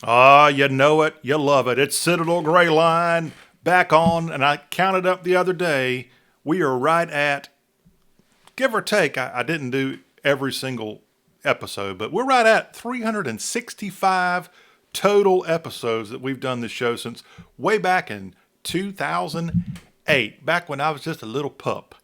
Ah, you know it, you love it. It's Citadel Gray Line back on, and I counted up the other day. We are right at, give or take, I didn't do every single episode, but we're right at 365 total episodes that we've done this show since way back in 2008, back when I was just a little pup.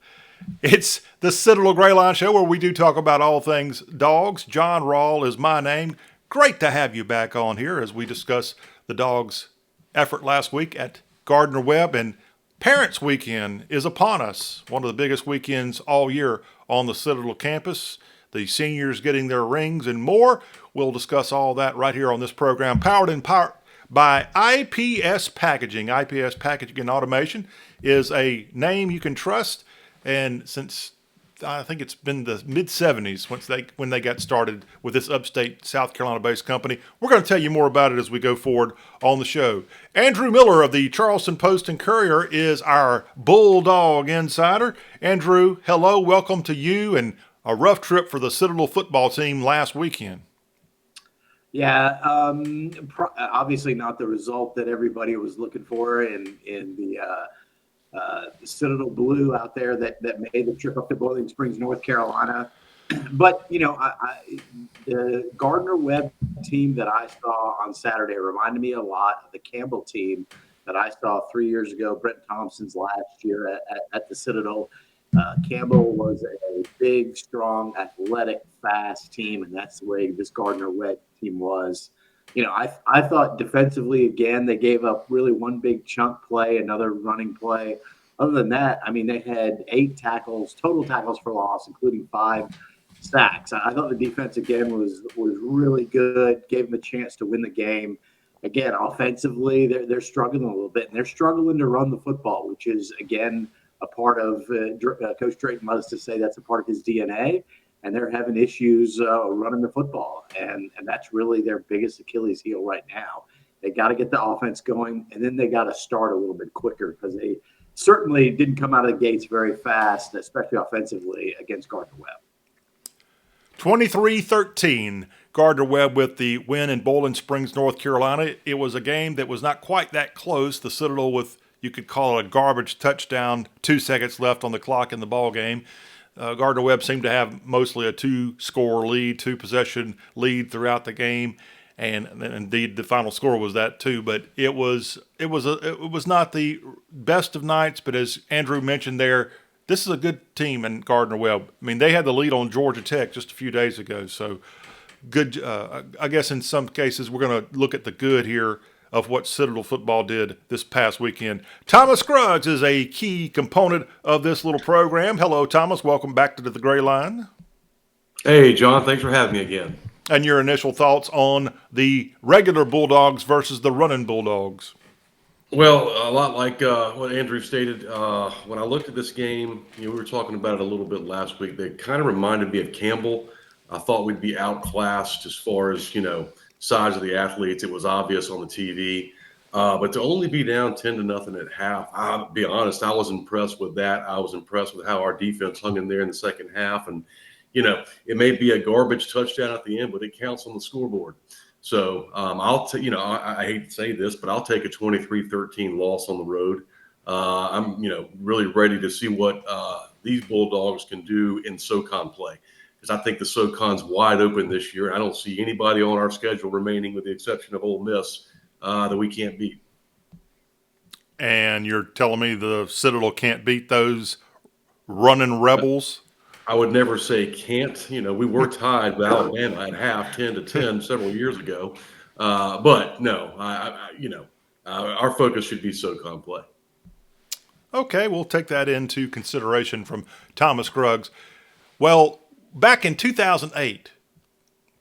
It's the Citadel Gray Line Show where we do talk about all things dogs. John Rawl is my name. Great to have you back on here as we discuss the dogs' effort last week at Gardner-Webb. And Parents Weekend is upon us, one of the biggest weekends all year on the Citadel campus. The seniors getting their rings and more. We'll discuss all that right here on this program, powered in part by IPS Packaging. IPS Packaging and Automation is a name you can trust. And since I think it's been the mid-'70s when they got started with this upstate South Carolina-based company. We're going to tell you more about it as we go forward on the show. Andrew Miller of the Charleston Post and Courier is our Bulldog Insider. Andrew, hello, welcome to you, and a rough trip for the Citadel football team last weekend. Yeah, obviously not the result that everybody was looking for in the Citadel Blue out there that made the trip up to Boiling Springs, North Carolina. But, the Gardner-Webb team that I saw on Saturday reminded me a lot of the Campbell team that I saw 3 years ago, Brent Thompson's last year at the Citadel. Campbell was a big, strong, athletic, fast team, and that's the way this Gardner-Webb team was. I thought defensively, again, they gave up really one big chunk play, another running play. Other than that, they had 8 total tackles for loss, including 5 sacks. I thought the defense, again, was really good, gave them a chance to win the game. Again, offensively, they're struggling a little bit, and they're struggling to run the football, which is, again, a part of Coach Drayton loves to say that's a part of his DNA. And they're having issues running the football. And that's really their biggest Achilles heel right now. They got to get the offense going, and then they got to start a little bit quicker because they certainly didn't come out of the gates very fast, especially offensively against Gardner-Webb. 23-13, Gardner-Webb with the win in Boiling Springs, North Carolina. It was a game that was not quite that close. The Citadel with, you could call it a garbage touchdown, 2 seconds left on the clock in the ball game. Gardner-Webb seemed to have mostly a 2-score lead, 2-possession lead throughout the game, and indeed the final score was that too. But it was not the best of nights. But as Andrew mentioned there, this is a good team in Gardner-Webb. They had the lead on Georgia Tech just a few days ago. So good. I guess in some cases we're going to look at the good here of what Citadel football did this past weekend. Thomas Scruggs is a key component of this little program. Hello, Thomas. Welcome back to the Gray Line. Hey, John. Thanks for having me again. And your initial thoughts on the regular Bulldogs versus the running Bulldogs? Well, a lot like what Andrew stated. When I looked at this game, we were talking about it a little bit last week. They kind of reminded me of Campbell. I thought we'd be outclassed as far as, size of the athletes. It was obvious on the TV, but to only be down 10-0 at half, I'll be honest, I was impressed with that. I was impressed with how our defense hung in there in the second half. And, it may be a garbage touchdown at the end, but it counts on the scoreboard. So I hate to say this, but I'll take a 23-13 loss on the road. I'm, really ready to see what these Bulldogs can do in SoCon play. Because I think the SoCon's wide open this year. I don't see anybody on our schedule remaining, with the exception of Ole Miss, that we can't beat. And you're telling me the Citadel can't beat those running Rebels? I would never say can't. We were tied with Alabama at half, 10-10, several years ago. But no, our focus should be SoCon play. Okay, we'll take that into consideration from Thomas Scruggs. Well, back in 2008,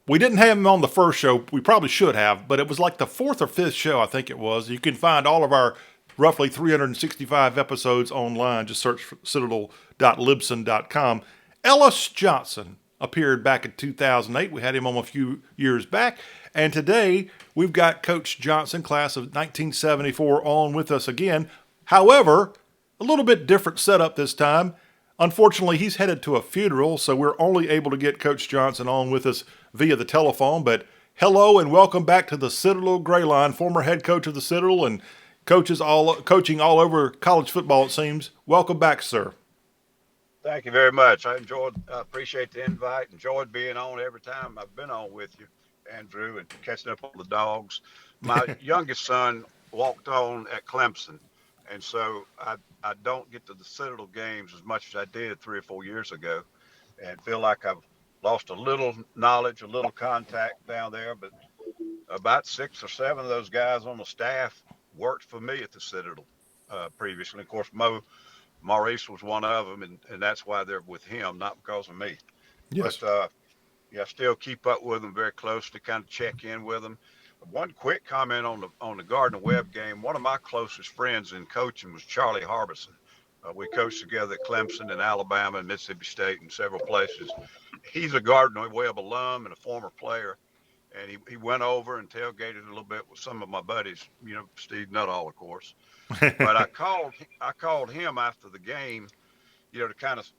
we didn't have him on the first show. We probably should have, but it was like the 4th or 5th show, I think it was. You can find all of our roughly 365 episodes online. Just search for citadel.libsyn.com. Ellis Johnson appeared back in 2008. We had him on a few years back. And today, we've got Coach Johnson, class of 1974, on with us again. However, a little bit different setup this time. Unfortunately, he's headed to a funeral, so we're only able to get Coach Johnson on with us via the telephone, but Hello and welcome back to the Citadel Gray Line, former head coach of the Citadel and coaching all over college football, it seems. Welcome back, sir. Thank you very much. Appreciate the invite. Enjoyed being on every time I've been on with you, Andrew, and catching up on the dogs. My youngest son walked on at Clemson, and so I don't get to the Citadel games as much as I did 3 or 4 years ago, and feel like I've lost a little knowledge, a little contact down there. But about 6 or 7 of those guys on the staff worked for me at the Citadel previously. Of course, Maurice was one of them, and that's why they're with him, not because of me. Yes. But yeah, I still keep up with them very closely, kind of check in with them. One quick comment on the Gardner-Webb game. One of my closest friends in coaching was Charlie Harbison. We coached together at Clemson and Alabama and Mississippi State and several places. He's a Gardner-Webb alum and a former player. And he went over and tailgated a little bit with some of my buddies, Steve Nuttall, of course. But I called him after the game, to kind of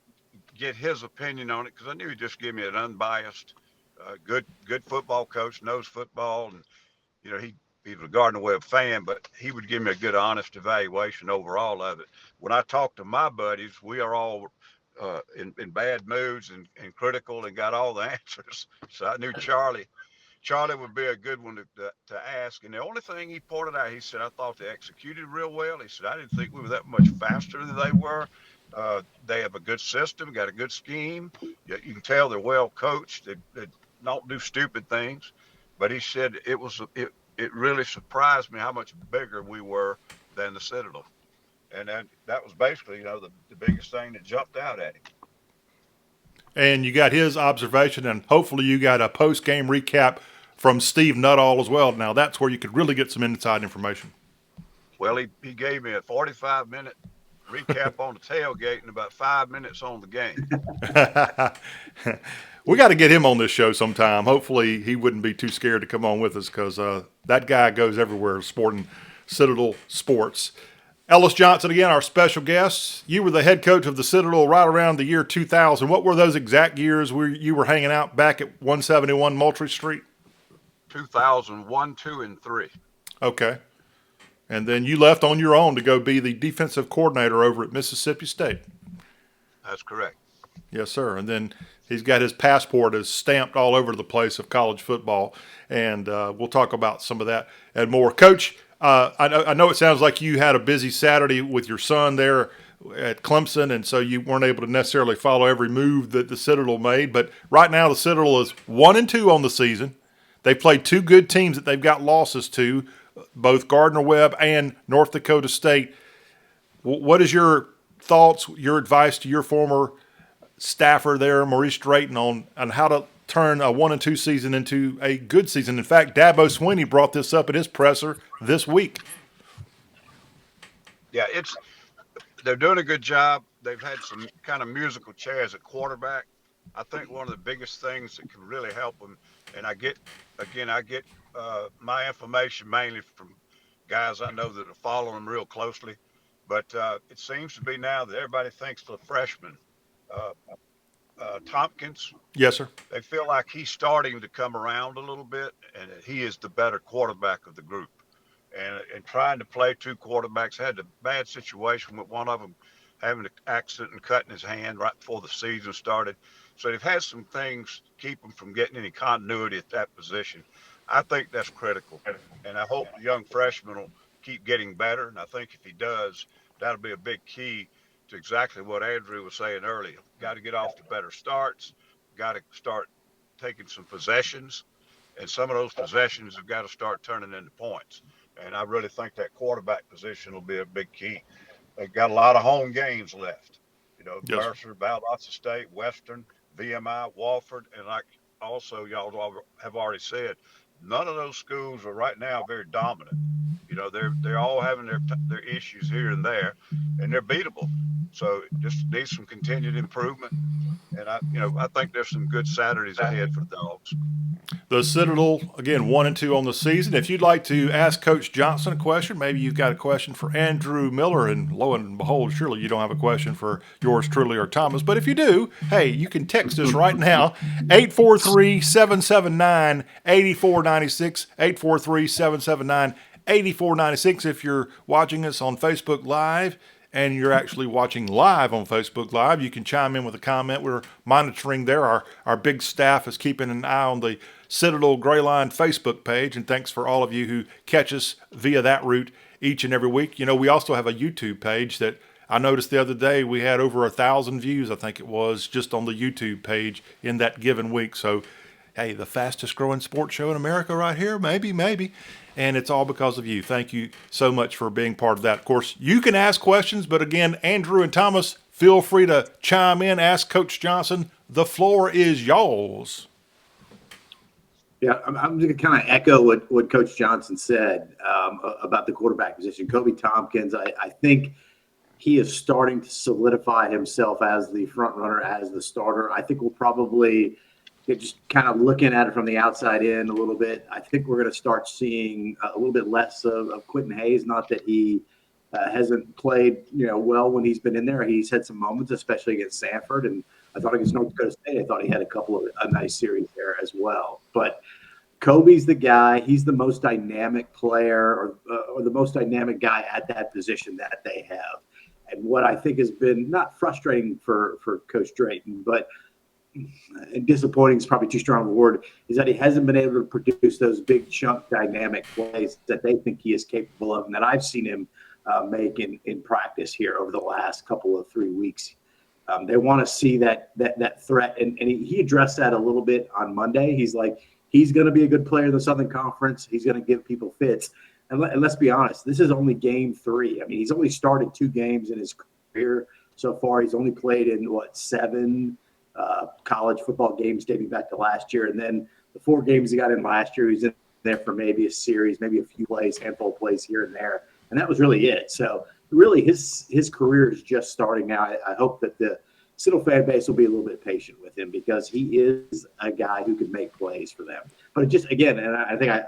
get his opinion on it, because I knew he'd just give me an unbiased, good football coach, knows football, and he's a Gardner-Webb fan, but he would give me a good, honest evaluation overall of it. When I talk to my buddies, we are all in bad moods and critical and got all the answers. So I knew Charlie would be a good one to ask. And the only thing he pointed out, he said, I thought they executed real well. He said, I didn't think we were that much faster than they were. They have a good system, got a good scheme. You can tell they're well coached. They don't do stupid things. But he said it really surprised me how much bigger we were than the Citadel. And that was basically, the biggest thing that jumped out at him. And you got his observation, and hopefully you got a post-game recap from Steve Nuttall as well. Now, that's where you could really get some inside information. Well, he gave me a 45-minute recap on the tailgate and about 5 minutes on the game. We got to get him on this show sometime. Hopefully he wouldn't be too scared to come on with us, because that guy goes everywhere sporting Citadel sports. Ellis Johnson, again, our special guest. You were the head coach of the Citadel right around the year 2000. What were those exact years where you were hanging out back at 171 Moultrie Street? 2001, 2, and 3. Okay. And then you left on your own to go be the defensive coordinator over at Mississippi State. That's correct. Yes, sir. And then he's got his passport is stamped all over the place of college football, and we'll talk about some of that and more. Coach, I know it sounds like you had a busy Saturday with your son there at Clemson, and so you weren't able to necessarily follow every move that the Citadel made. But right now the Citadel is 1-2 on the season. They played 2 good teams that they've got losses to, both Gardner-Webb and North Dakota State. What is your thoughts, your advice to your former staffer there, Maurice Drayton, on how to turn a 1-2 season into a good season? In fact, Dabo Swinney brought this up at his presser this week. Yeah, they're doing a good job. They've had some kind of musical chairs at quarterback. I think one of the biggest things that can really help them, and I get my information mainly from guys I know that are following them real closely, but it seems to be now that everybody thinks the freshman, Tompkins. Yes, sir. They feel like he's starting to come around a little bit, and he is the better quarterback of the group. And trying to play 2 quarterbacks, had a bad situation with one of them having an accident and cutting his hand right before the season started. So they've had some things keep them from getting any continuity at that position. I think that's critical, and I hope the young freshman will keep getting better. And I think if he does, that'll be a big key to exactly what Andrew was saying earlier. Got to get off to better starts. Got to start taking some possessions, and some of those possessions have got to start turning into points. And I really think that quarterback position will be a big key. They've got a lot of home games left. Yes. Mercer, Valdosta State, Western, VMI, Wofford, and like also y'all have already said, none of those schools are right now very dominant. You know, they're all having their issues here and there, and they're beatable. So just needs some continued improvement. And I think there's some good Saturdays ahead for the Dogs. The Citadel, again, 1-2 on the season. If you'd like to ask Coach Johnson a question, maybe you've got a question for Andrew Miller, and lo and behold, surely you don't have a question for yours truly or Thomas. But if you do, hey, you can text us right now, 843-779-8496, 843-779-8496. If you're watching us on Facebook Live, and you're actually watching live on Facebook Live, you can chime in with a comment. We're monitoring there. Our big staff is keeping an eye on the Citadel Greyline Facebook page, and thanks for all of you who catch us via that route each and every week. You know, we also have a YouTube page that I noticed the other day we had over 1,000 views, I think it was, just on the YouTube page in that given week. So, hey, the fastest growing sports show in America right here, maybe. And it's all because of you. Thank you so much for being part of that. Of course, you can ask questions, but again, Andrew and Thomas, feel free to chime in, ask Coach Johnson. The floor is yours. Yeah, I'm going to kind of echo what Coach Johnson said about the quarterback position. Kobe Tompkins, I think he is starting to solidify himself as the front runner, as the starter. I think we'll probably just kind of looking at it from the outside in a little bit. I think we're going to start seeing a little bit less of Quentin Hayes. Not that he hasn't played, well when he's been in there. He's had some moments, especially against Sanford, and I thought against North Dakota State, I thought he had a couple of a nice series there as well. But Kobe's the guy. He's the most dynamic player or the most dynamic guy at that position that they have. And what I think has been not frustrating for Coach Drayton, but and disappointing is probably too strong a word, is that he hasn't been able to produce those big chunk dynamic plays that they think he is capable of and that I've seen him make in practice here over the last couple of 3 weeks. They want to see that threat, and he addressed that a little bit on Monday. He's like, he's going to be a good player in the Southern Conference. He's going to give people fits. And let's be honest, this is only game 3. I mean, he's only started 2 games in his career so far. He's only played in, 7 college football games dating back to last year. And then the 4 games he got in last year, he's in there for maybe a series, maybe a few plays, handful of plays here and there. And that was really it. So really his career is just starting now. I hope that the Citadel fan base will be a little bit patient with him because he is a guy who can make plays for them. But it just, again, and I think I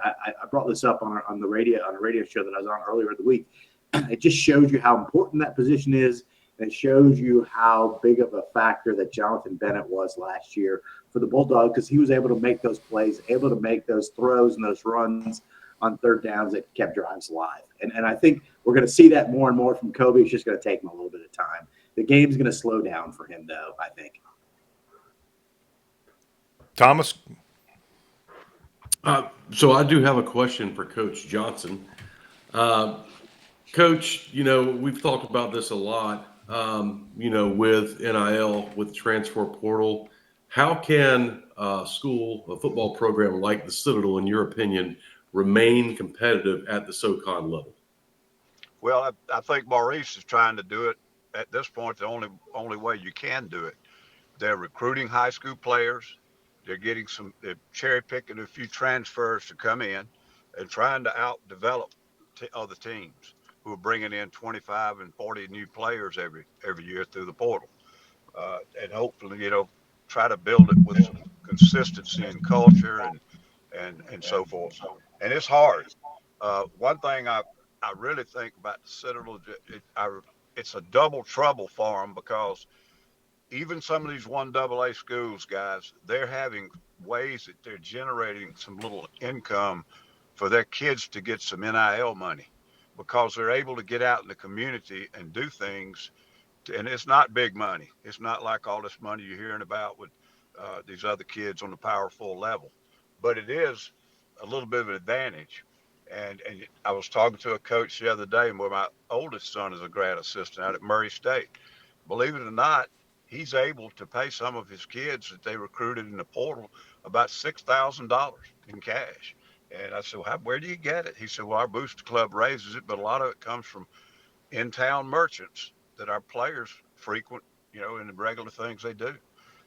brought this up on a radio show that I was on earlier in the week. It just shows you how important that position is. And it shows you how big of a factor that Jonathan Bennett was last year for the Bulldogs because he was able to make those plays, able to make those throws and those runs on third downs that kept drives alive. And I think we're going to see that more and more from Kobe. It's just going to take him a little bit of time. The game's going to slow down for him, though, I think. Thomas? So I do have a question for Coach Johnson. Coach, we've talked about this a lot, with NIL, with transfer portal. How can a football program like the Citadel, in your opinion, remain competitive at the SoCon level? Well, I think Maurice is trying to do it at this point. The only way you can do it. They're recruiting high school players. They're cherry picking a few transfers to come in and trying to out-develop other teams who are bringing in 25 and 40 new players every year through the portal. And hopefully, try to build it with some consistency and culture and so forth. And it's hard. One thing I really think about the Citadel, it's a double trouble for them because even some of these 1AA schools, guys, they're having ways that they're generating some little income for their kids to get some NIL money because they're able to get out in the community and do things. And it's not big money. It's not like all this money you're hearing about with these other kids on the Power 4 level. But it is a little bit of an advantage. And I was talking to a coach the other day where my oldest son is a grad assistant out at Murray State. Believe it or not, he's able to pay some of his kids that they recruited in the portal about $6,000 in cash. And I said, well, where do you get it? He said, well, our booster club raises it, but a lot of it comes from in-town merchants that our players frequent, in the regular things they do.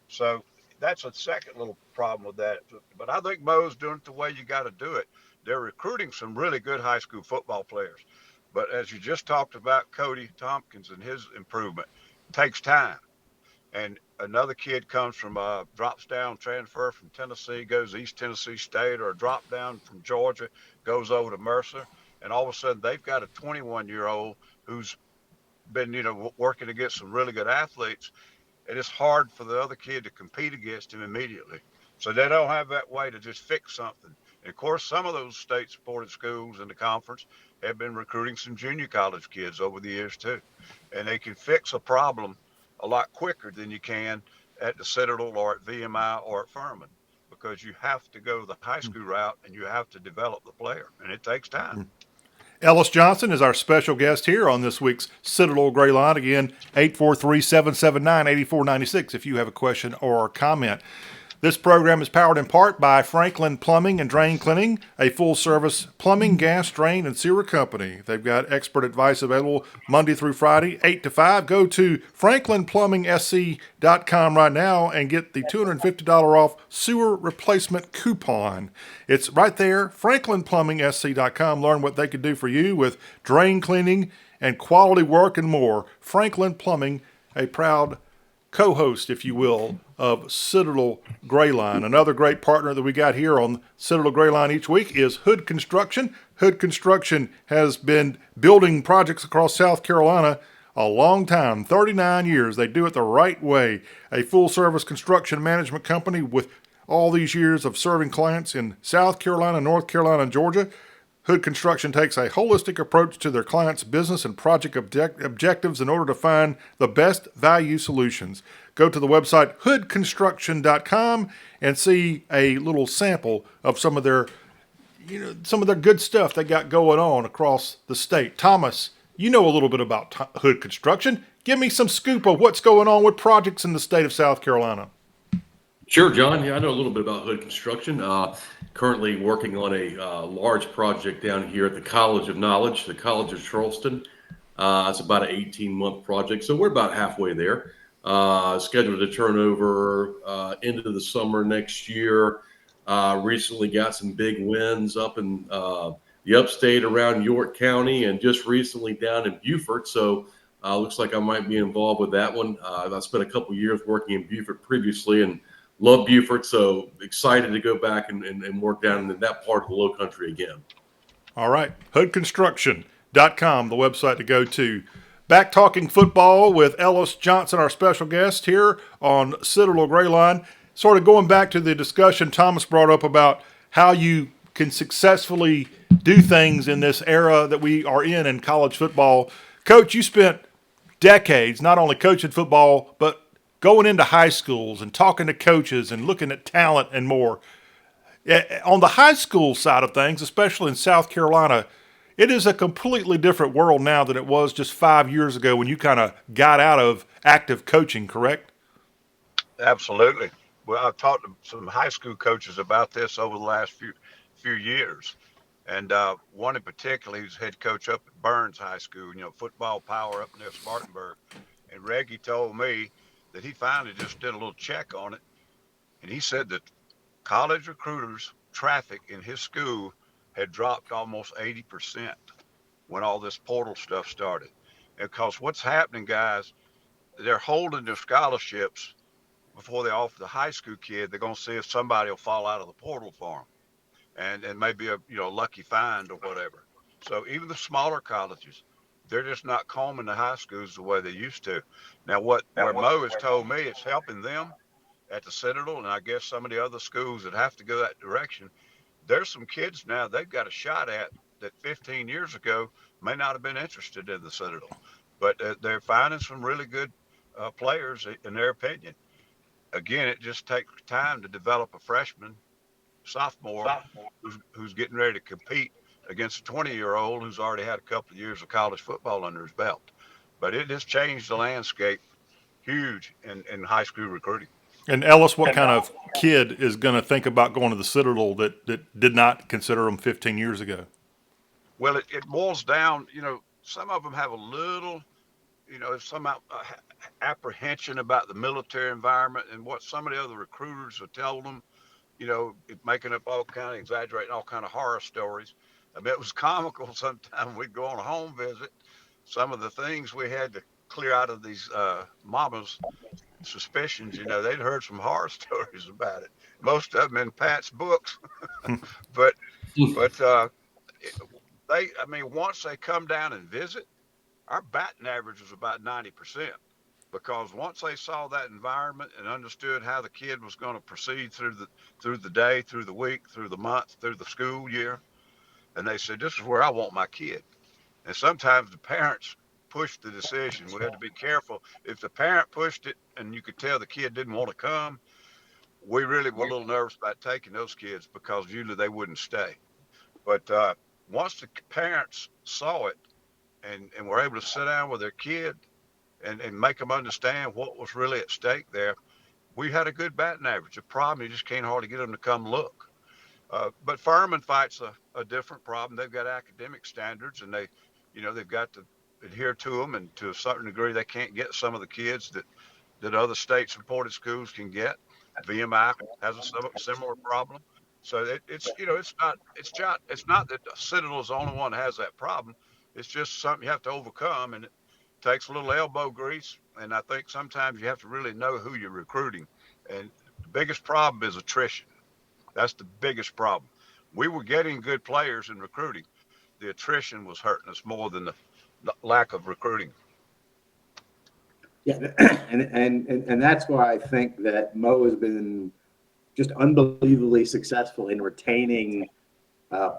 So that's a second little problem with that. But I think Mo's doing it the way you got to do it. They're recruiting some really good high school football players. But as you just talked about Cody Tompkins and his improvement, takes time. And another kid comes from drops down transfer from Tennessee, goes to East Tennessee State, or a drop down from Georgia, goes over to Mercer, and all of a sudden they've got a 21-year-old who's been working against some really good athletes, and it's hard for the other kid to compete against him immediately. So they don't have that way to just fix something. And of course, some of those state-supported schools in the conference have been recruiting some junior college kids over the years too, and they can fix a problem a lot quicker than you can at the Citadel or at VMI or at Furman, because you have to go the high school route and you have to develop the player, and it takes time. Ellis Johnson is our special guest here on this week's Citadel Gray Line. Again, 843-779-8496 if you have a question or a comment. This program is powered in part by Franklin Plumbing and Drain Cleaning, a full-service plumbing, gas, drain, and sewer company. They've got expert advice available Monday through Friday, 8 to 5. Go to franklinplumbing.sc.com right now and get the $250 off sewer replacement coupon. It's right there, franklinplumbing.sc.com. Learn what they could do for you with drain cleaning and quality work and more. Franklin Plumbing, a proud co-host, if you will, of Citadel Gray Line. Another great partner that we got here on Citadel Gray Line each week is Hood Construction. Hood Construction has been building projects across South Carolina a long time, 39 years. They do it the right way. A full-service construction management company with all these years of serving clients in South Carolina, North Carolina, and Georgia. Hood Construction takes a holistic approach to their clients' business and project objectives in order to find the best value solutions. Go to the website hoodconstruction.com and see a little sample of some of their good stuff they got going on across the state. Thomas, you know a little bit about Hood Construction. Give me some scoop of what's going on with projects in the state of South Carolina. Sure, John. Yeah, I know a little bit about Hood Construction. Currently working on a large project down here at the College of Knowledge, the College of Charleston. It's about an 18-month project, so we're about halfway there. Scheduled to turn over into the summer next year. Recently got some big wins up in the upstate around York County and just recently down in Beaufort. So looks like I might be involved with that one. I spent a couple years working in Beaufort previously and love Beaufort, so excited to go back and work down in that part of the low country again. All right, hoodconstruction.com, the website to go to. Back talking football with Ellis Johnson, our special guest here on Citadel Gray Line. Sort of going back to the discussion Thomas brought up about how you can successfully do things in this era that we are in college football. Coach, you spent decades not only coaching football, but going into high schools and talking to coaches and looking at talent and more. On the high school side of things, especially in South Carolina, it is a completely different world now than it was just 5 years ago when you kind of got out of active coaching, correct? Absolutely. Well, I've talked to some high school coaches about this over the last few years. And one in particular, he's head coach up at Burns High School, football power up near Spartanburg. And Reggie told me that he finally just did a little check on it. And he said that college recruiters' traffic in his school had dropped almost 80% when all this portal stuff started. Because what's happening, guys, they're holding their scholarships before they offer the high school kid. They're going to see if somebody will fall out of the portal for them. And maybe a lucky find or whatever. So even the smaller colleges, they're just not combing the high schools the way they used to. Now, where Mo has told me it's helping them at the Citadel, and I guess some of the other schools that have to go that direction, there's some kids now they've got a shot at that 15 years ago may not have been interested in the Citadel. But they're finding some really good players, in their opinion. Again, it just takes time to develop a freshman, sophomore who's getting ready to compete against a 20-year-old who's already had a couple of years of college football under his belt. But it has changed the landscape huge in high school recruiting. And Ellis, what kind of kid is going to think about going to the Citadel that did not consider them 15 years ago? Well, it boils down, some of them have a little there's some apprehension about the military environment and what some of the other recruiters have told them, making up all kind of exaggerating all kind of horror stories. I mean, it was comical sometimes we'd go on a home visit. Some of the things we had to clear out of these mamas' suspicions, they'd heard some horror stories about it. Most of them in Pat's books, but but I mean, once they come down and visit, our batting average was about 90%, because once they saw that environment and understood how the kid was going to proceed through the day, through the week, through the month, through the school year, and they said, "This is where I want my kid." And sometimes the parents pushed the decision. We had to be careful. If the parent pushed it and you could tell the kid didn't want to come, we really were a little nervous about taking those kids, because usually they wouldn't stay. But once the parents saw it and were able to sit down with their kid and make them understand what was really at stake there, we had a good batting average. The problem, you just can't hardly get them to come look. But Furman fights a different problem. They've got academic standards, and they've got to adhere to them, and to a certain degree, they can't get some of the kids that other state-supported schools can get. VMI has a similar problem. So it's not that Citadel is the only one that has that problem. It's just something you have to overcome, and it takes a little elbow grease. And I think sometimes you have to really know who you're recruiting. And the biggest problem is attrition. That's the biggest problem. We were getting good players in recruiting. The attrition was hurting us more than the lack of recruiting. Yeah, and that's why I think that Mo has been just unbelievably successful in retaining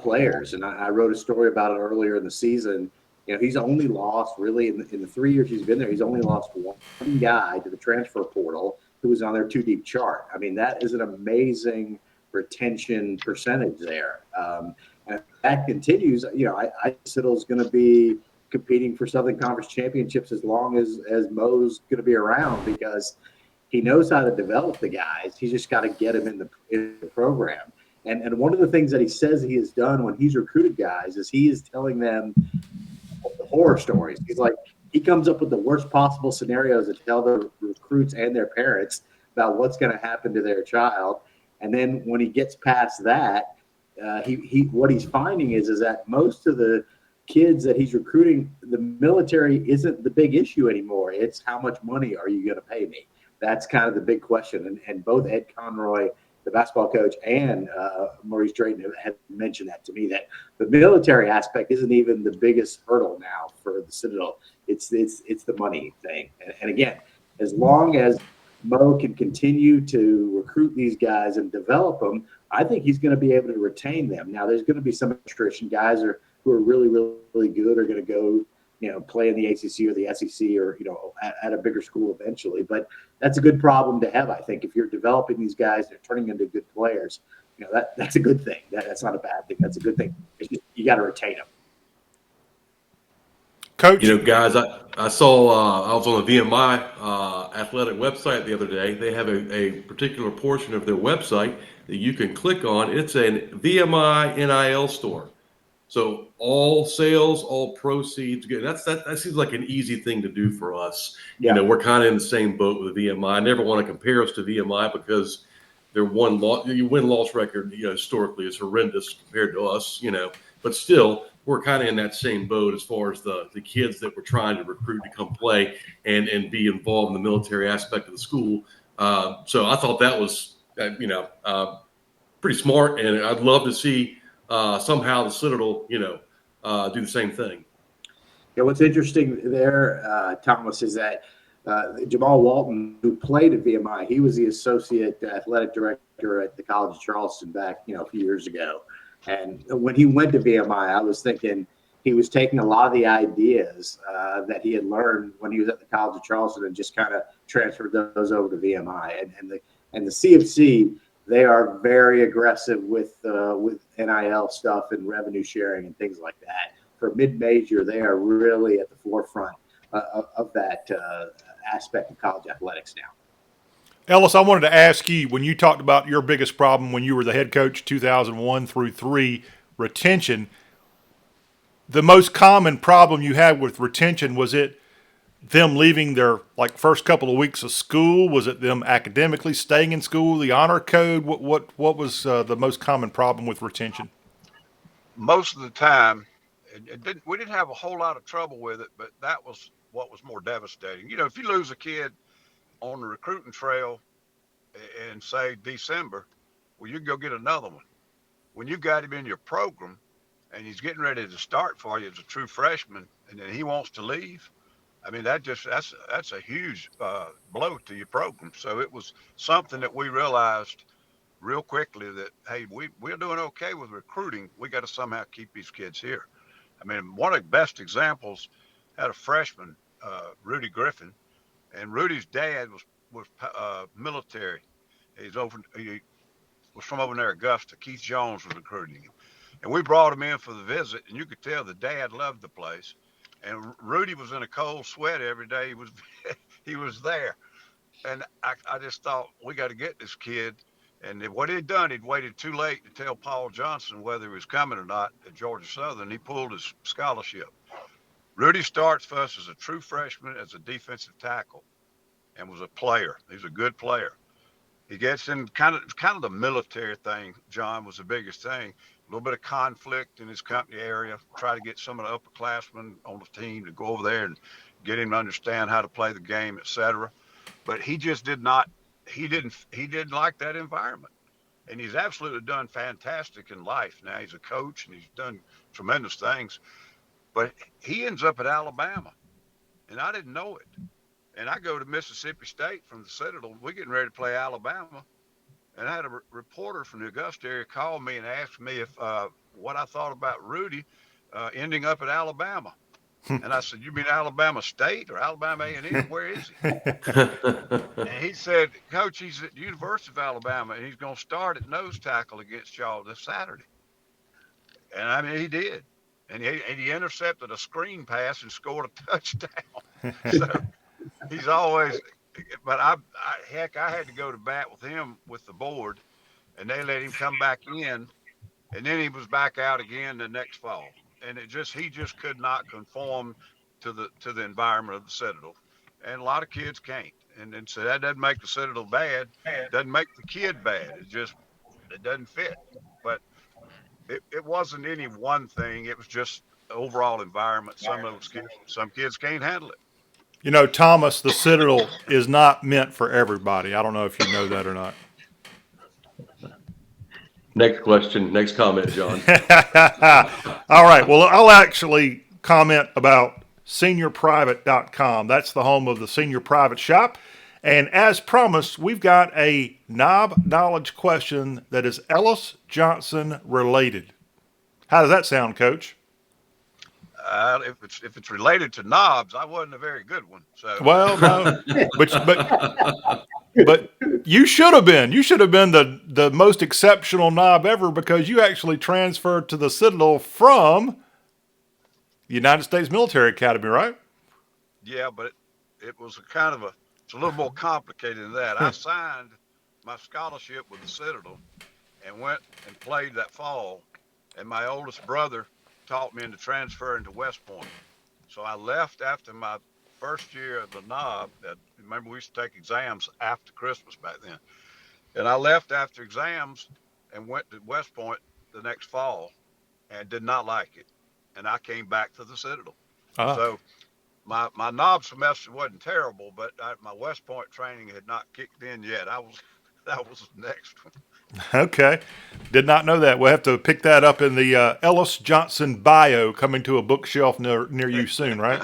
players. And I wrote a story about it earlier in the season. He's only lost, really, in the 3 years he's been there, he's only lost one guy to the transfer portal who was on their two-deep chart. I mean, that is an amazing retention percentage there. And if that continues, I Citadel's going to be competing for Southern Conference championships as long as Mo's going to be around, because he knows how to develop the guys. He's just got to get them in the program. And one of the things that he says he has done when he's recruited guys is he is telling them the horror stories. He's like, he comes up with the worst possible scenarios to tell the recruits and their parents about what's going to happen to their child. And then when he gets past that, what he's finding is that most of the kids that he's recruiting, the military isn't the big issue anymore. It's how much money are you going to pay me? That's kind of the big question. And both Ed Conroy, the basketball coach, and Maurice Drayton have mentioned that to me, that the military aspect isn't even the biggest hurdle now for the Citadel. It's the money thing. And again, as long as Mo can continue to recruit these guys and develop them, I think he's going to be able to retain them. Now, there's going to be some attrition. Guys who are really, really good are going to go, play in the ACC or the SEC or, at a bigger school eventually. But that's a good problem to have, I think. If you're developing these guys, they're turning into good players, that's a good thing. That's not a bad thing. That's a good thing. It's just, you got to retain them. Coach? Guys, I saw I was on the VMI athletic website the other day. They have a particular portion of their website that you can click on. It's a VMI NIL store. So all sales, all proceeds, good. That seems like an easy thing to do for us. Yeah. We're kind of in the same boat with VMI. I never want to compare us to VMI because their win-loss record, historically is horrendous compared to us, but still we're kind of in that same boat as far as the kids that we're trying to recruit to come play and be involved in the military aspect of the school. So I thought that was, pretty smart, and I'd love to see somehow the Citadel, do the same thing. Yeah, what's interesting there, Thomas, is that Jamal Walton, who played at VMI, he was the associate athletic director at the College of Charleston back, a few years ago. And when he went to VMI, I was thinking he was taking a lot of the ideas that he had learned when he was at the College of Charleston and just kind of transferred those over to VMI. And the CFC, they are very aggressive with NIL stuff and revenue sharing and things like that. For mid-major, they are really at the forefront of that aspect of college athletics now. Ellis, I wanted to ask you, when you talked about your biggest problem when you were the head coach 2001 through 3, retention, the most common problem you had with retention, was it them leaving their first couple of weeks of school? Was it them academically staying in school, the honor code? What was the most common problem with retention? Most of the time, we didn't have a whole lot of trouble with it, but that was what was more devastating. You know, if you lose a kid on the recruiting trail in, say, December, well, you can go get another one. When you've got him in your program and he's getting ready to start for you as a true freshman, and then he wants to leave, I mean, that's a huge blow to your program. So it was something that we realized real quickly that, hey, we're doing okay with recruiting. We got to somehow keep these kids here. I mean, one of the best examples had a freshman, Rudy Griffin, and Rudy's dad was military. He was from over there, Augusta. Keith Jones was recruiting him. And we brought him in for the visit, and you could tell the dad loved the place. And Rudy was in a cold sweat every day. He was there. And I just thought, we got to get this kid. And what he'd done, he'd waited too late to tell Paul Johnson whether he was coming or not at Georgia Southern. He pulled his scholarship. Rudy starts for us as a true freshman, as a defensive tackle, and was a player. He's a good player. He gets in kind of the military thing, John, was the biggest thing. A little bit of conflict in his company area, try to get some of the upperclassmen on the team to go over there and get him to understand how to play the game, etc. But he just he didn't like that environment. And he's absolutely done fantastic in life. Now he's a coach and he's done tremendous things. But he ends up at Alabama, and I didn't know it. And I go to Mississippi State from the Citadel. We're getting ready to play Alabama. And I had a reporter from the Augusta area call me and ask me if what I thought about Rudy ending up at Alabama. And I said, you mean Alabama State or Alabama A&M? Where is he? And he said, Coach, he's at the University of Alabama, and he's going to start at nose tackle against y'all this Saturday. And I mean, he did. And he intercepted a screen pass and scored a touchdown. So he's always – but I had to go to bat with him with the board, and they let him come back in, and then he was back out again the next fall. And he just could not conform to the environment of the Citadel. And a lot of kids can't. And so that doesn't make the Citadel bad. It doesn't make the kid bad. It doesn't fit. But it wasn't any one thing. It was just the overall environment. Some kids can't handle it. You know, Thomas, the Citadel is not meant for everybody. I don't know if you know that or not. Next question, next comment, John. All right. Well, I'll actually comment about seniorprivate.com. That's the home of the Senior Private Shop. And as promised, we've got a knob knowledge question that is Ellis Johnson related. How does that sound, Coach? If it's related to knobs, I wasn't a very good one. So well, no, but you should have been. You should have been the most exceptional knob ever because you actually transferred to the Citadel from the United States Military Academy, right? Yeah, but it was it's a little more complicated than that. I signed my scholarship with the Citadel and went and played that fall, and my oldest brother taught me into transferring to West Point. So I left after my first year of the knob. Remember, we used to take exams after Christmas back then. And I left after exams and went to West Point the next fall and did not like it. And I came back to the Citadel. So my knob semester wasn't terrible, but my West Point training had not kicked in yet. That was the next one. Okay. Did not know that. We'll have to pick that up in the Ellis Johnson bio coming to a bookshelf near you soon, right?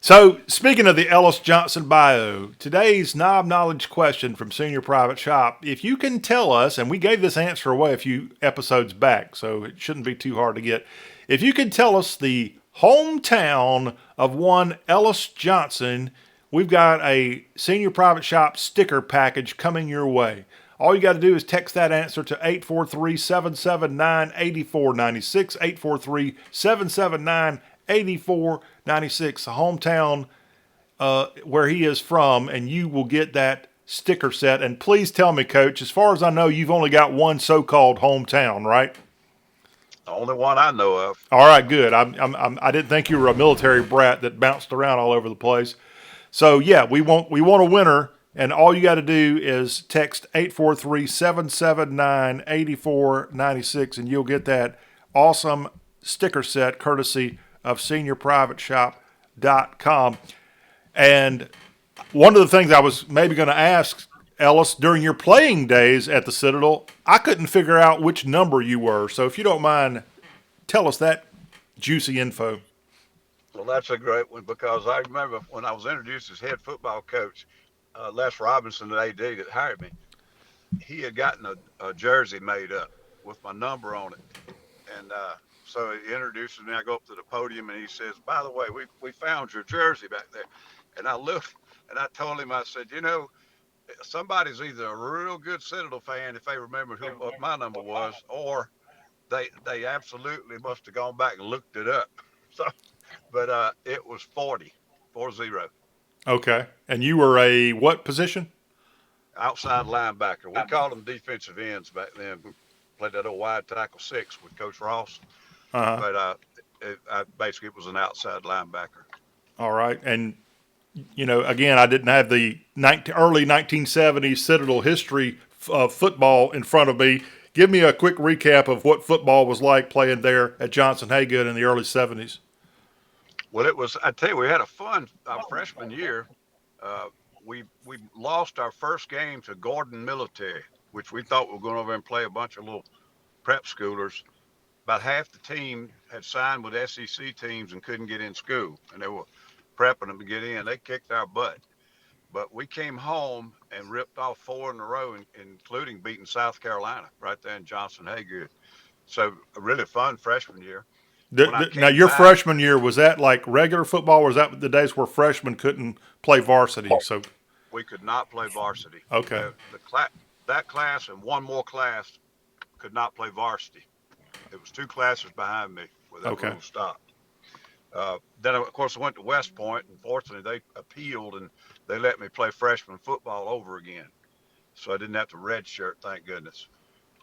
So speaking of the Ellis Johnson bio, today's knob knowledge question from Senior Private Shop. If you can tell us, and we gave this answer away a few episodes back, so it shouldn't be too hard to get. If you can tell us the hometown of one Ellis Johnson, we've got a Senior Private Shop sticker package coming your way. All you got to do is text that answer to 843-779-8496, 843-779-8496, the hometown where he is from, and you will get that sticker set. And please tell me, Coach, as far as I know, you've only got one so-called hometown, right? The only one I know of. All right, good. I didn't think you were a military brat that bounced around all over the place. So yeah, we want a winner, and all you got to do is text 843-779-8496, and you'll get that awesome sticker set courtesy of SeniorPrivateShop.com. And one of the things I was maybe going to ask Ellis, during your playing days at the Citadel, I couldn't figure out which number you were. So if you don't mind, tell us that juicy info. Well, that's a great one because I remember when I was introduced as head football coach, Les Robinson, the AD that hired me, he had gotten a jersey made up with my number on it. And so he introduces me. I go up to the podium and he says, "By the way, we found your jersey back there." And I looked and I told him, I said, somebody's either a real good Citadel fan if they remembered what my number was, or they absolutely must have gone back and looked it up. So, but it was 40. Okay. And you were a what position? Outside linebacker. We called them defensive ends back then. We played that old wide tackle 6 with Coach Ross. Uh-huh. But basically it was an outside linebacker. All right. And, again, I didn't have the early 1970s Citadel history of football in front of me. Give me a quick recap of what football was like playing there at Johnson Hagood in the early 70s. Well, I tell you, we had a fun freshman year. We lost our first game to Gordon Military, which we thought we were going over and play a bunch of little prep schoolers. About half the team had signed with SEC teams and couldn't get in school, and they were prepping them to get in. They kicked our butt. But we came home and ripped off 4 in a row, including beating South Carolina right there in Johnson Hagood. So a really fun freshman year. Now, your freshman year, was that like regular football, or was that the days where freshmen couldn't play varsity? So we could not play varsity. Okay. That class and one more class could not play varsity. It was 2 classes behind me where that rule stopped. Then, of course, I went to West Point, and fortunately they appealed, and they let me play freshman football over again. So I didn't have to redshirt, thank goodness.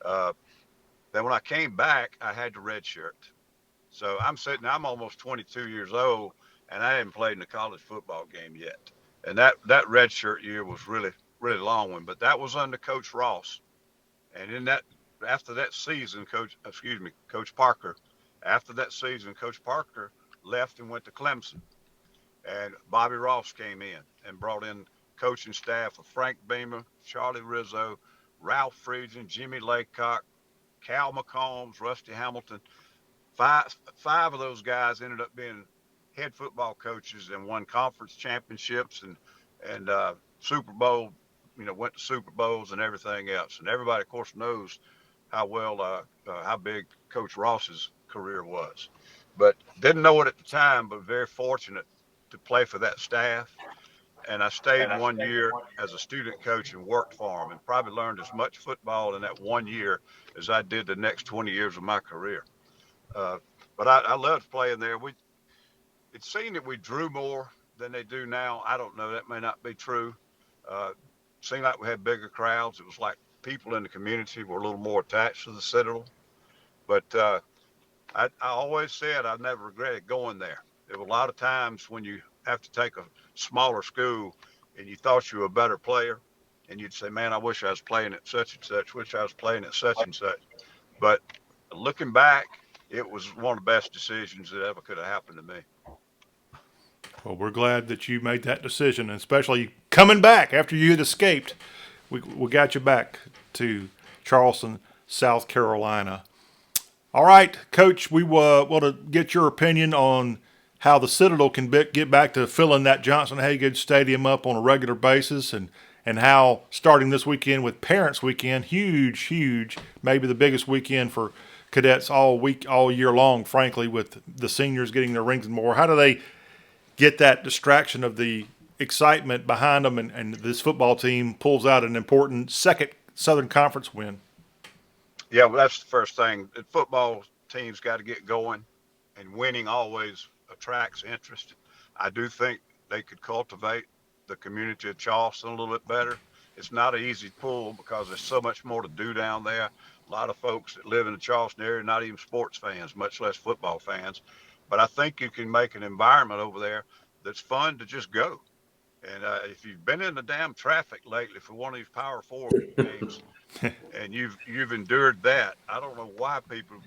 Then when I came back, I had to redshirt. So I'm almost 22 years old, and I hadn't played in a college football game yet. And that redshirt year was really, really long one. But that was under Coach Ross. And after that season, Coach Parker, after that season, Coach Parker left and went to Clemson. And Bobby Ross came in and brought in coaching staff of Frank Beamer, Charlie Rizzo, Ralph Friedgen, Jimmy Laycock, Cal McCombs, Rusty Hamilton. Five of those guys ended up being head football coaches and won conference championships and Super Bowl, went to Super Bowls and everything else. And everybody, of course, knows how big Coach Ross's career was. But didn't know it at the time, but very fortunate to play for that staff. And I stayed 1 year as a student coach and worked for them, and probably learned as much football in that 1 year as I did the next 20 years of my career. But I loved playing there. It seemed that we drew more than they do now. I don't know. That may not be true. Seemed like we had bigger crowds. It was like people in the community were a little more attached to the Citadel. But I always said I never regretted going there. There were a lot of times when you have to take a smaller school and you thought you were a better player, and you'd say, "Man, I wish I was playing at such and such. Wish I was playing at such and such." But looking back, it was one of the best decisions that ever could have happened to me. Well, we're glad that you made that decision, and especially coming back after you had escaped. We got you back to Charleston, South Carolina. All right, Coach, we want to get your opinion on how the Citadel can get back to filling that Johnson Hagood Stadium up on a regular basis, and how starting this weekend with Parents Weekend, huge, maybe the biggest weekend for cadets all year long, frankly, with the seniors getting their rings and more. How do they get that distraction of the excitement behind them, and this football team pulls out an important second Southern Conference win? Yeah, well, that's the first thing. The football team's got to get going, and winning always attracts interest. I do think they could cultivate the community of Charleston a little bit better It's not an easy pull because there's so much more to do down there. A lot of folks that live in the Charleston area, not even sports fans, much less football fans. But I think you can make an environment over there that's fun to just go. And if you've been in the damn traffic lately for one of these Power Four games, and you've endured that, I don't know why people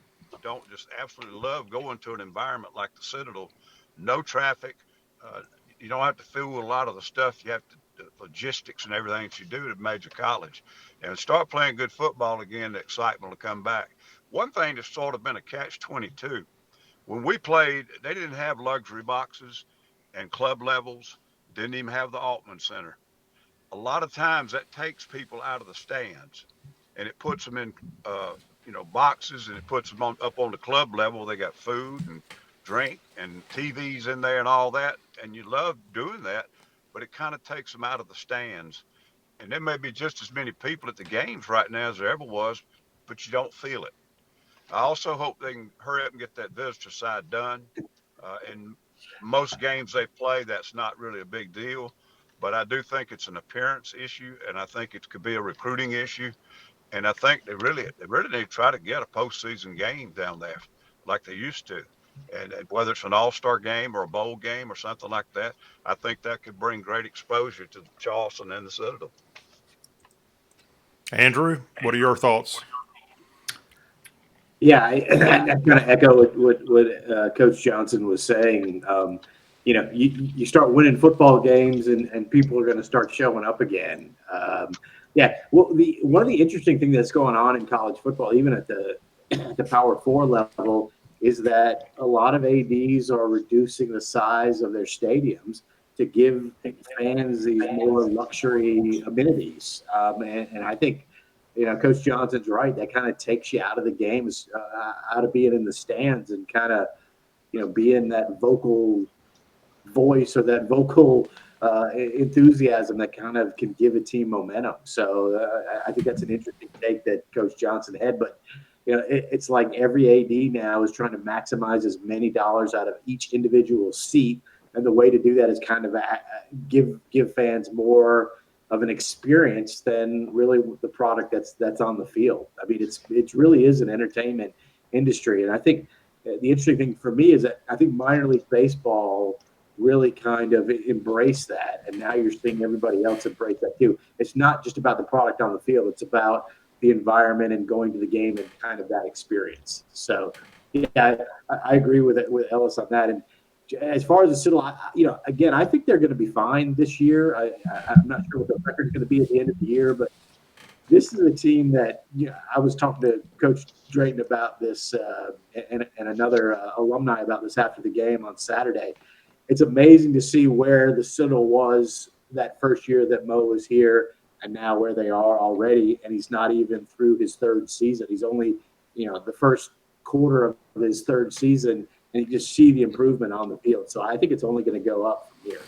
don't just absolutely love going to an environment like the Citadel. No traffic. Uh, you don't have to fool with a lot of the stuff you have to, the logistics and everything that you do at a major college, and start playing good football again. The excitement will come back. One thing that's sort of been a catch-22. When we played, they didn't have luxury boxes and club levels. Didn't even have the Altman Center. A lot of times that takes people out of the stands, and it puts them in, boxes, and it puts them up on the club level. They got food and drink and TVs in there and all that, and you love doing that, but it kind of takes them out of the stands. And there may be just as many people at the games right now as there ever was, but you don't feel it. I also hope they can hurry up and get that visitor side done. In most games they play, that's not really a big deal, but I do think it's an appearance issue, and I think it could be a recruiting issue. And I think they really need to try to get a postseason game down there like they used to. And whether it's an all-star game or a bowl game or something like that, I think that could bring great exposure to Charleston and the Citadel. Andrew, what are your thoughts? Yeah, I kind of echo what Coach Johnson was saying. You start winning football games, and people are going to start showing up again. Yeah, well, one of the interesting things that's going on in college football, even at the Power Four level, is that a lot of ADs are reducing the size of their stadiums to give fans these more luxury amenities. And I think, Coach Johnson's right. That kind of takes you out of the games, out of being in the stands, and kind of, being that vocal voice or that vocal enthusiasm that kind of can give a team momentum. So I think that's an interesting take that Coach Johnson had. But it's like every AD now is trying to maximize as many dollars out of each individual seat, and the way to do that is kind of give fans more of an experience than really the product that's on the field. I mean, it really is an entertainment industry, and I think the interesting thing for me is that I think minor league baseball really kind of embrace that, and now you're seeing everybody else embrace that too. It's not just about the product on the field; it's about the environment and going to the game and kind of that experience. So, yeah, I agree with Ellis on that. And as far as the Citadel, again, I think they're going to be fine this year. I'm not sure what the record is going to be at the end of the year, but this is a team that I was talking to Coach Drayton about this and another alumni about this after the game on Saturday. It's amazing to see where the Citadel was that first year that Mo was here, and now where they are already. And he's not even through his third season. He's only, the first quarter of his third season, and you just see the improvement on the field. So I think it's only going to go up from here.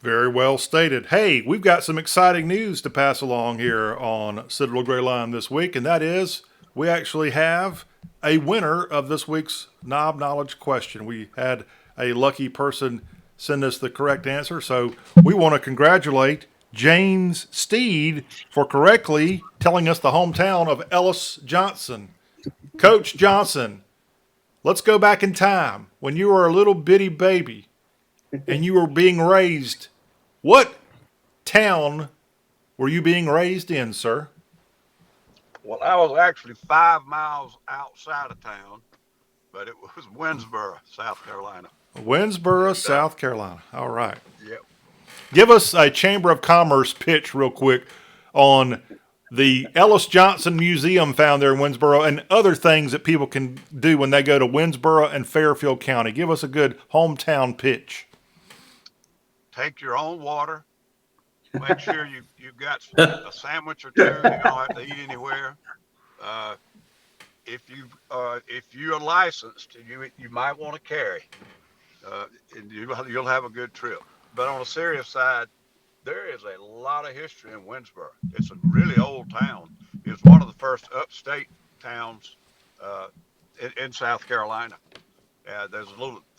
Very well stated. Hey, we've got some exciting news to pass along here on Citadel Gray Line this week, and that is we actually have a winner of this week's Knob Knowledge question. We had a lucky person send us the correct answer, so we want to congratulate James Steed for correctly telling us the hometown of Ellis Johnson. Coach Johnson, let's go back in time when you were a little bitty baby and you were being raised. What town were you being raised in, sir? Well, I was actually 5 miles outside of town, but it was Winsboro, South Carolina. Winsboro, South Carolina. All right. Yep. Give us a Chamber of Commerce pitch real quick on the Ellis Johnson Museum found there in Winsboro and other things that people can do when they go to Winsboro and Fairfield County. Give us a good hometown pitch. Take your own water. Make sure you've got a sandwich or two. You don't have to eat anywhere. If you're licensed, you might want to carry, and you'll have a good trip. But on a serious side, there is a lot of history in Winsboro. It's a really old town. It's one of the first upstate towns in South Carolina. There's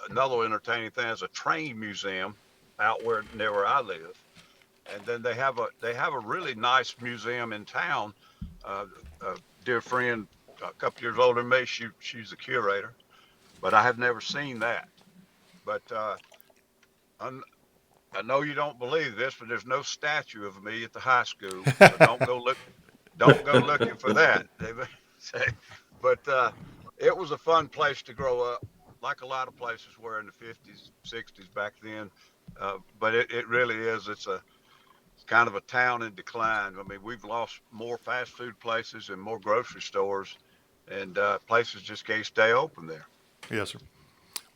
another entertaining thing. There's a train museum out near where I live. And then they have a really nice museum in town. A dear friend, a couple years older than me, she's the curator, but I have never seen that. But I know you don't believe this, but there's no statue of me at the high school, so don't go looking for that. But it was a fun place to grow up, like a lot of places were in the 50s, 60s back then. But it really is. It's kind of a town in decline. I mean, we've lost more fast food places and more grocery stores, and places just can't stay open there. Yes, sir.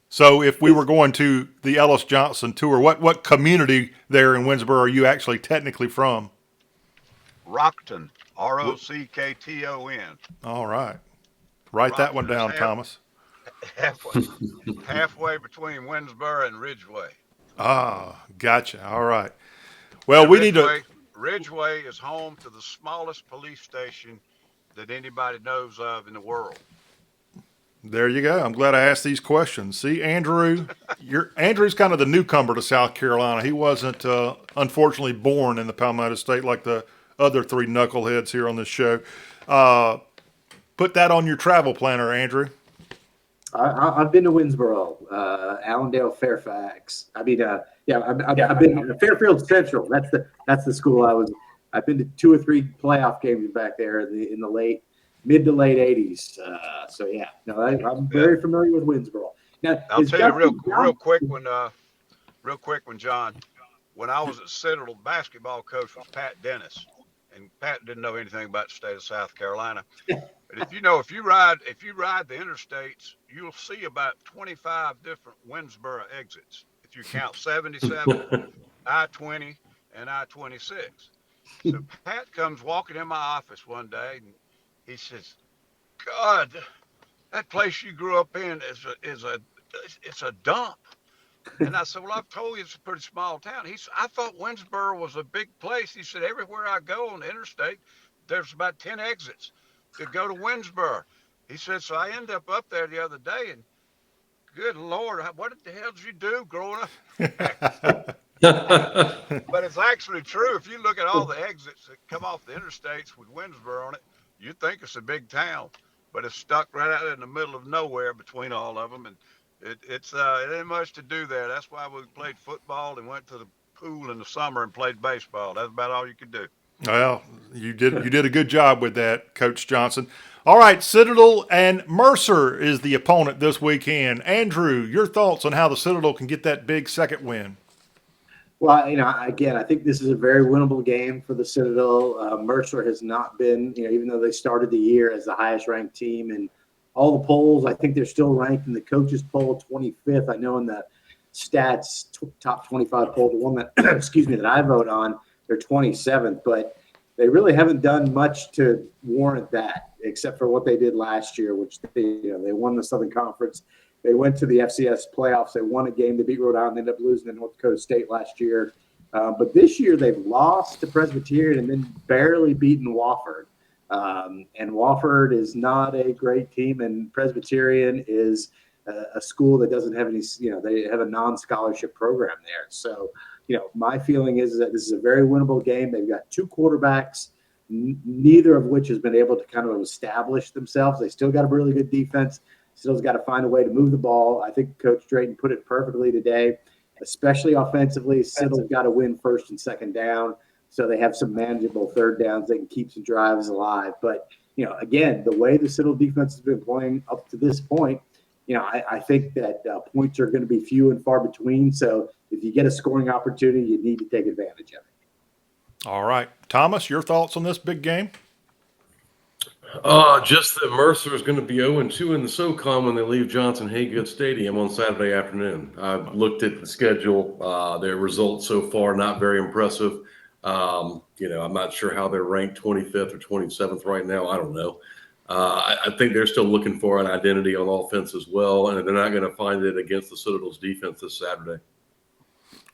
So if we were going to the Ellis Johnson tour, what community there in Winsboro are you actually technically from? Rockton, Rockton. All right. Write that one Rockton is down, Thomas. halfway halfway between Winsboro and Ridgeway. Ah, gotcha. All right. Well, And we need to. Ridgeway is home to the smallest police station that anybody knows of in the world. There you go. I'm glad I asked these questions. See, Andrew's kind of the newcomer to South Carolina. He wasn't, unfortunately, born in the Palmetto State like the other three knuckleheads here on this show. Put that on your travel planner, Andrew. I've been to Winsboro, Allendale, Fairfax. I mean, I've been to Fairfield Central. That's the school I was. I've been to 2 or 3 playoff games back there in the mid to late 80s. So yeah, no, I'm very familiar with Winsboro. Now, I'll tell you real quick when John, when I was at Citadel, basketball coach was Pat Dennis, and Pat didn't know anything about the state of South Carolina. But if you ride the interstates, you'll see about 25 different Winsboro exits. If you count 77, I-20, and I-26. So Pat comes walking in my office one day, and he says, "God, that place you grew up in it's a dump." And I said, "Well, I've told you it's a pretty small town." He said, "I thought Winsboro was a big place." He said, "Everywhere I go on the interstate, there's about 10 exits to go to Winsboro." He said, "So I end up there the other day, and good Lord, what the hell did you do growing up?" But it's actually true. If you look at all the exits that come off the interstates with Winsboro on it, you'd think it's a big town, but it's stuck right out in the middle of nowhere between all of them, and it ain't much to do there. That's why we played football and went to the pool in the summer and played baseball. That's about all you could do. Well, you did a good job with that, Coach Johnson. All right, Citadel and Mercer is the opponent this weekend. Andrew, your thoughts on how the Citadel can get that big second win? Well, again, I think this is a very winnable game for the Citadel. Mercer has not been, even though they started the year as the highest ranked team in all the polls, I think they're still ranked in the coaches poll 25th. I know in the stats top 25 poll, the one that, that I vote on, they're 27th, but they really haven't done much to warrant that, except for what they did last year, which they won the Southern Conference. They went to the FCS playoffs. They won a game to beat Rhode Island. They ended up losing to North Dakota State last year. But this year they've lost to Presbyterian and then barely beaten Wofford. And Wofford is not a great team, and Presbyterian is a school that doesn't have any, they have a non-scholarship program there. So, my feeling is that this is a very winnable game. They've got 2 quarterbacks, neither of which has been able to kind of establish themselves. They still got a really good defense. Still's got to find a way to move the ball. I think Coach Drayton put it perfectly today, especially offensively. Still's got to win first and second down, so they have some manageable third downs. They can keep some drives alive. But, again, the way the Citadel defense has been playing up to this point, I think that points are going to be few and far between. So if you get a scoring opportunity, you need to take advantage of it. All right. Thomas, your thoughts on this big game? Just that Mercer is going to be 0-2 in the SoCon when they leave Johnson Hagood Stadium on Saturday afternoon. I've looked at the schedule. Their results so far not very impressive. I'm not sure how they're ranked 25th or 27th right now. I don't know. I think they're still looking for an identity on offense as well, and they're not going to find it against the Citadel's defense this Saturday.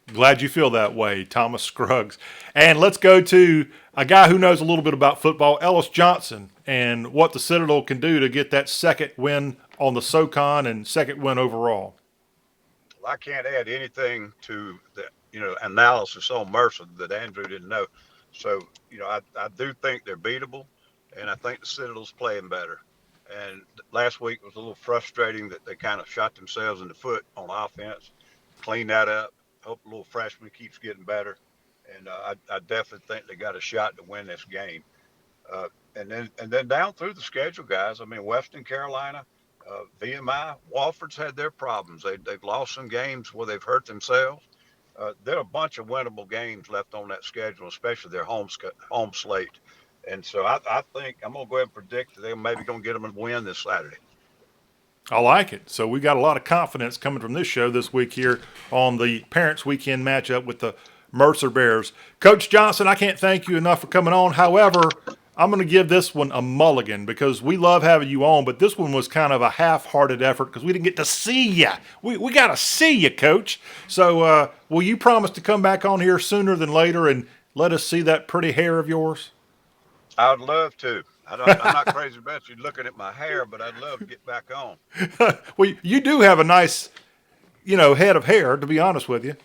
Glad you feel that way, Thomas Scruggs. And let's go to a guy who knows a little bit about football, Ellis Johnson, and what the Citadel can do to get that second win on the SoCon and second win overall. Well, I can't add anything to analysis on Mercer that Andrew didn't know. So, I do think they're beatable, and I think the Citadel's playing better. And last week was a little frustrating that they kind of shot themselves in the foot on offense. Clean that up. Hope the little freshman keeps getting better. And I definitely think they got a shot to win this game. And then down through the schedule, guys. I mean, Western Carolina, VMI, Wofford's had their problems. They've lost some games where they've hurt themselves. There are a bunch of winnable games left on that schedule, especially their home slate. And so I think I'm going to go ahead and predict that they're maybe going to get them a win this Saturday. I like it. So we got a lot of confidence coming from this show this week here on the Parents Weekend matchup with the Mercer Bears. Coach Johnson, I can't thank you enough for coming on. However, I'm going to give this one a mulligan because we love having you on, but this one was kind of a half-hearted effort because we didn't get to see you. We got to see you, Coach. So will you promise to come back on here sooner than later and let us see that pretty hair of yours? I would love to. I'm not crazy about you looking at my hair, but I'd love to get back on. Well, you do have a nice, head of hair, to be honest with you.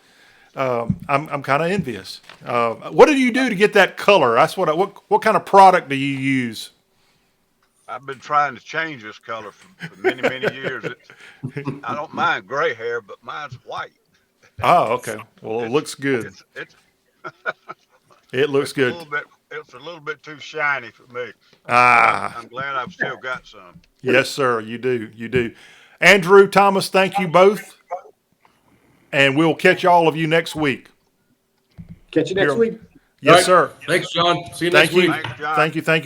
I'm kind of envious. What did you do to get that color? That's what kind of product do you use? I've been trying to change this color for many, many years. I don't mind gray hair, but mine's white. Oh, okay. Well, it looks good. It looks good. It's a little bit too shiny for me. I'm glad I've still got some. Yes, sir. You do. You do. Andrew, Thomas, thank you both. And we'll catch all of you next week. Catch you next week. Yes, right. sir. Thanks, John. See you next week. Thanks, John.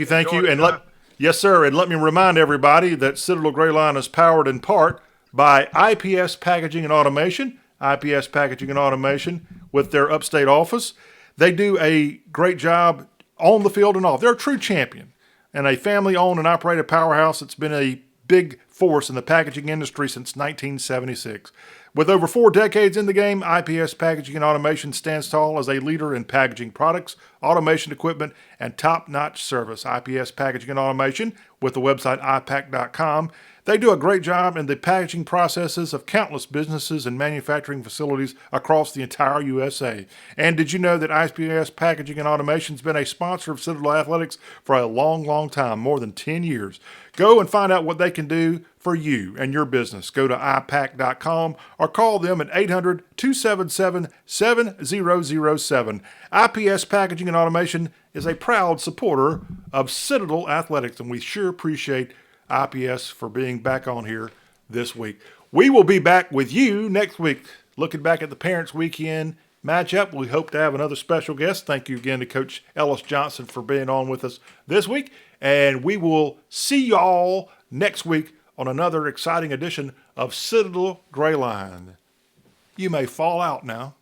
Thank you. And yes, sir. And let me remind everybody that Citadel Gray Line is powered in part by IPS Packaging and Automation. IPS Packaging and Automation with their upstate office. They do a great job on the field and off. They're a true champion and a family-owned and operated powerhouse that's been a big force in the packaging industry since 1976. With over 4 decades in the game, IPS Packaging and Automation stands tall as a leader in packaging products, automation equipment, and top-notch service. IPS Packaging and Automation with the website ipack.com. They do a great job in the packaging processes of countless businesses and manufacturing facilities across the entire USA. And did you know that IPS Packaging and Automation has been a sponsor of Citadel Athletics for a long, long time, more than 10 years? Go and find out what they can do for you and your business. Go to ipack.com or call them at 800-277-7007. IPS Packaging and Automation is a proud supporter of Citadel Athletics, and we sure appreciate IPS for being back on here this week. We will be back with you next week, looking back at the Parents Weekend matchup. We hope to have another special guest. Thank you again to Coach Ellis Johnson for being on with us this week. And we will see y'all next week on another exciting edition of Citadel Gray Line. You may fall out now.